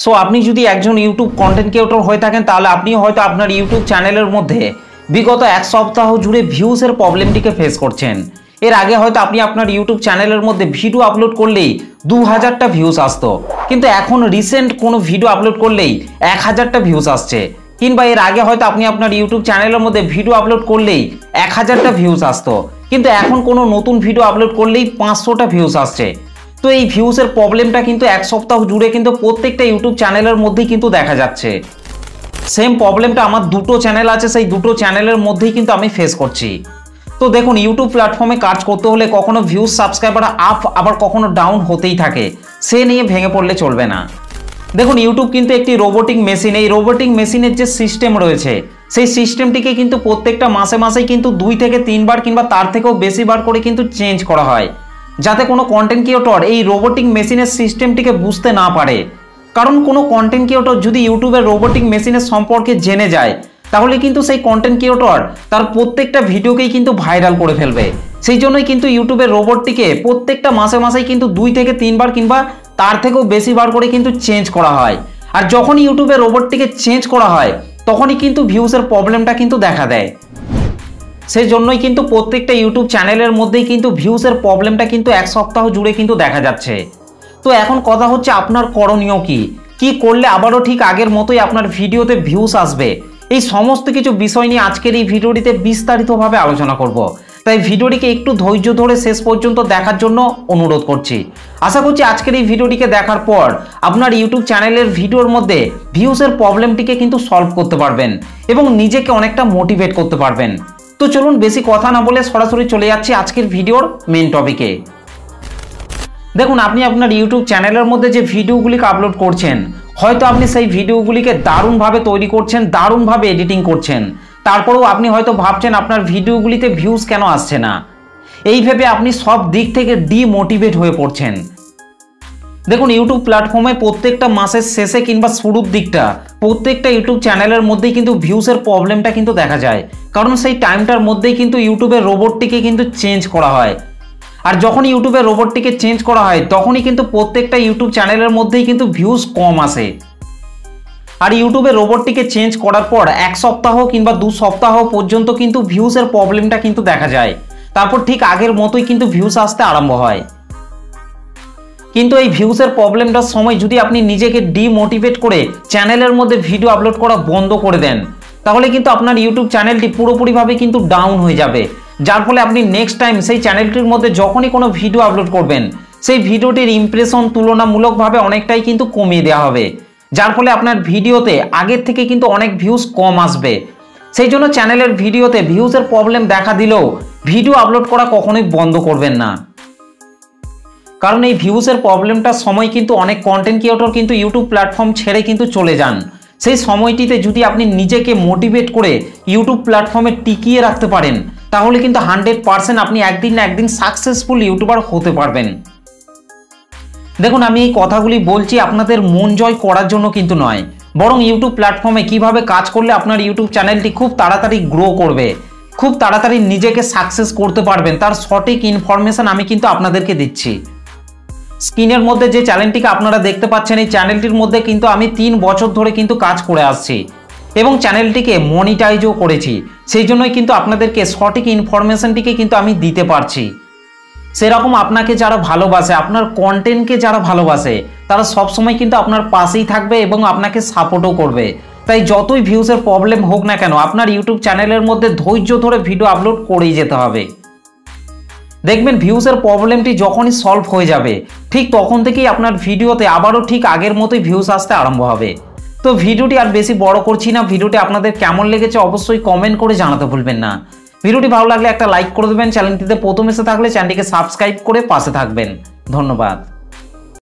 So আপনি যদি একজন ইউটিউব কন্টেন্ট ক্রিয়েটর হয়ে থাকেন তাহলে আপনি হয়তো আপনার ইউটিউব চ্যানেলের মধ্যে বিগত এক সপ্তাহ জুড়ে ভিউজের প্রবলেমটিকে ফেস করছেন। এর আগে হয়তো আপনি আপনার ইউটিউব চ্যানেলের মধ্যে ভিডিও আপলোড করলেই 2000টা ভিউজ আসতো, কিন্তু এখন রিসেন্ট কোনো ভিডিও আপলোড করলেই 1000টা ভিউজ আসছে। কিংবা এর আগে হয়তো আপনি আপনার ইউটিউব চ্যানেলের মধ্যে ভিডিও আপলোড করলেই 1000টা ভিউজ আসতো, কিন্তু এখন কোনো নতুন ভিডিও আপলোড করলেই 500টা ভিউজ আসছে। তো এই ভিউজের প্রবলেমটা কিন্তু এক সপ্তাহ জুড়ে কিন্তু প্রত্যেকটা ইউটিউব চ্যানেলের মধ্যেই কিন্তু দেখা যাচ্ছে। সেম প্রবলেমটা আমার দুটো চ্যানেল আছে, সেই দুটো চ্যানেলের মধ্যেই কিন্তু আমি ফেস করছি। তো দেখুন, ইউটিউব প্ল্যাটফর্মে কাজ করতে হলে কখনো ভিউজ সাবস্ক্রাইবার আপ আবার কখনো ডাউন হতেই থাকে, সে নিয়ে ভেঙে পড়লে চলবে না। দেখুন, ইউটিউব কিন্তু একটি রোবোটিক মেশিন। এই রোবোটিক মেশিনের যে সিস্টেম রয়েছে সেই সিস্টেমটিকে কিন্তু প্রত্যেকটা মাসে মাসেই কিন্তু 2 থেকে 3 বার কিংবা তার থেকেও বেশি বার করে কিন্তু চেঞ্জ করা হয়, যাতে কোনো কন্টেন্ট ক্রিয়েটর এই রোবোটিক মেশিনের সিস্টেমটিকে বুঝতে না পারে। কারণ কোনো কন্টেন্ট ক্রিয়েটর যদি ইউটিউবের রোবোটিক মেশিনের সম্পর্কে জেনে যায় তাহলে কিন্তু সেই কন্টেন্ট ক্রিয়েটর তার প্রত্যেকটা ভিডিওকেই কিন্তু ভাইরাল করে ফেলবে। সেই জন্যই কিন্তু ইউটিউবের রোবটটিকে প্রত্যেকটা মাসে মাসেই কিন্তু 2 থেকে 3 বার কিংবা তার থেকেও বেশি বার করে কিন্তু চেঞ্জ করা হয়। আর যখন ইউটিউবের রোবটটিকে চেঞ্জ করা হয় তখনই কিন্তু ভিউজের প্রবলেমটা কিন্তু দেখা দেয়। সেই জন্যই কিন্তু প্রত্যেকটা ইউটিউব চ্যানেলের মধ্যেই কিন্তু ভিউজের প্রবলেমটা কিন্তু এক সপ্তাহ জুড়ে কিন্তু দেখা যাচ্ছে। তো এখন কথা হচ্ছে, আপনার করণীয় কি করলে আবারও ঠিক আগের মতোই আপনার ভিডিওতে ভিউজ আসবে? এই সমস্ত কিছু বিষয় নিয়ে আজকের এই ভিডিওটিতে বিস্তারিতভাবে আলোচনা করব। তাই ভিডিওটিকে একটু ধৈর্য ধরে শেষ পর্যন্ত দেখার জন্য অনুরোধ করছি। আশা করছি আজকের এই ভিডিওটিকে দেখার পর আপনার ইউটিউব চ্যানেলের ভিডিওর মধ্যে ভিউজের প্রবলেমটিকে কিন্তু সলভ করতে পারবেন এবং নিজেকে অনেকটা মোটিভেট করতে পারবেন। তো চলুন বেশি কথা না বলে সরাসরি চলে যাচ্ছি আজকের ভিডিওর মেন টপিকে। দেখুন, আপনি আপনার ইউটিউব চ্যানেলের মধ্যে যে ভিডিওগুলিকে আপলোড করছেন, হয়তো আপনি সেই ভিডিওগুলিকে দারুণভাবে তৈরি করছেন, দারুণভাবে এডিটিং করছেন, তারপরেও আপনি হয়তো ভাবছেন আপনার ভিডিওগুলিতে ভিউজ কেন আসছে না। এই ভেবে আপনি সব দিক থেকে ডিমোটিভেট হয়ে পড়ছেন। দেখুন, ইউটিউব প্ল্যাটফর্মে প্রত্যেকটা মাসের শেষে কিংবা শুরুর দিকটা প্রত্যেকটা ইউটিউব চ্যানেলের মধ্যেই কিন্তু ভিউজের প্রবলেমটা কিন্তু দেখা যায়, কারণ সেই টাইমটার মধ্যেই কিন্তু ইউটিউবের রোবটটিকে কিন্তু চেঞ্জ করা হয়। আর যখন ইউটিউবের রোবটটিকে চেঞ্জ করা হয় তখনই কিন্তু প্রত্যেকটা ইউটিউব চ্যানেলের মধ্যেই কিন্তু ভিউজ কম আসে। আর ইউটিউবের রোবটটিকে চেঞ্জ করার পর 1 সপ্তাহ কিংবা 2 সপ্তাহ পর্যন্ত কিন্তু ভিউজের প্রবলেমটা কিন্তু দেখা যায়, তারপর ঠিক আগের মতোই কিন্তু ভিউজ আসতে আরম্ভ হয়। কিন্তু এই ভিউজের প্রবলেমটার সময় যদি আপনি নিজেকে ডিমোটিভেট করে চ্যানেলের মধ্যে ভিডিও আপলোড করা বন্ধ করে দেন তাহলে কিন্তু আপনার ইউটিউব চ্যানেলটি পুরোপুরিভাবে কিন্তু ডাউন হয়ে যাবে, যার ফলে আপনি নেক্সট টাইম সেই চ্যানেলটির মধ্যে যখনই কোনো ভিডিও আপলোড করবেন সেই ভিডিওটির ইমপ্রেশন তুলনামূলকভাবে অনেকটাই কিন্তু কমিয়ে দেওয়া হবে, যার ফলে আপনার ভিডিওতে আগের থেকে কিন্তু অনেক ভিউজ কম আসবে। সেই জন্য চ্যানেলের ভিডিওতে ভিউজের প্রবলেম দেখা দিলেও ভিডিও আপলোড করা কখনোই বন্ধ করবেন না, কারণ এই ভিউজের প্রবলেমটার সময় কিন্তু অনেক কন্টেন্ট ক্রিয়েটর কিন্তু ইউটিউব প্ল্যাটফর্ম ছেড়ে কিন্তু চলে যান। সেই সময়টিতে যদি আপনি নিজেকে মোটিভেট করে ইউটিউব প্ল্যাটফর্মে টিকিয়ে রাখতে পারেন তাহলে কিন্তু 100% আপনি একদিন না একদিন সাকসেসফুল ইউটিউবার হতে পারবেন। দেখুন, আমি এই কথাগুলি বলছি আপনাদের মন জয় করার জন্য কিন্তু নয়, বরং ইউটিউব প্ল্যাটফর্মে কিভাবে কাজ করলে আপনার ইউটিউব চ্যানেলটি খুব তাড়াতাড়ি গ্রো করবে, খুব তাড়াতাড়ি নিজেকে সাকসেস করতে পারবেন তার সঠিক ইনফরমেশন আমি কিন্তু আপনাদেরকে দিচ্ছি। স্ক্রিনের মধ্যে যে চ্যানেলটিকে আপনারা দেখতে পাচ্ছেন এই চ্যানেলটির মধ্যে কিন্তু আমি 3 বছর ধরে কিন্তু কাজ করে আসছি এবং চ্যানেলটিকে মনিটাইজও করেছি। সেই জন্যই কিন্তু আপনাদেরকে সঠিক ইনফরমেশনটিকে কিন্তু আমি দিতে পারছি। সেরকম আপনাকে যারা ভালোবাসে, আপনার কন্টেন্টকে যারা ভালোবাসে তারা সবসময় কিন্তু আপনার পাশেই থাকবে এবং আপনাকে সাপোর্টও করবে। তাই যতই ভিউজের প্রবলেম হোক না কেন আপনার ইউটিউব চ্যানেলের মধ্যে ধৈর্য ধরে ভিডিও আপলোড করেই যেতে হবে। দেখবেন ভিউজের প্রবলেমটি যখনই সলভ হয়ে যাবে ঠিক তখন থেকেই আপনার ভিডিওতে আবারও ঠিক আগের মতোই ভিউজ আসতে আরম্ভ হবে। তো ভিডিওটি আর বেশি বড় করছি না, ভিডিওটি আপনাদের কেমন লেগেছে অবশ্যই কমেন্ট করে জানাতে ভুলবেন না। ভিডিওটি ভালো লাগলে একটা লাইক করে দেবেন, চ্যানেলটিতে প্রথম এসে থাকলে চ্যানেলটিকে সাবস্ক্রাইব করে পাশে থাকবেন। ধন্যবাদ।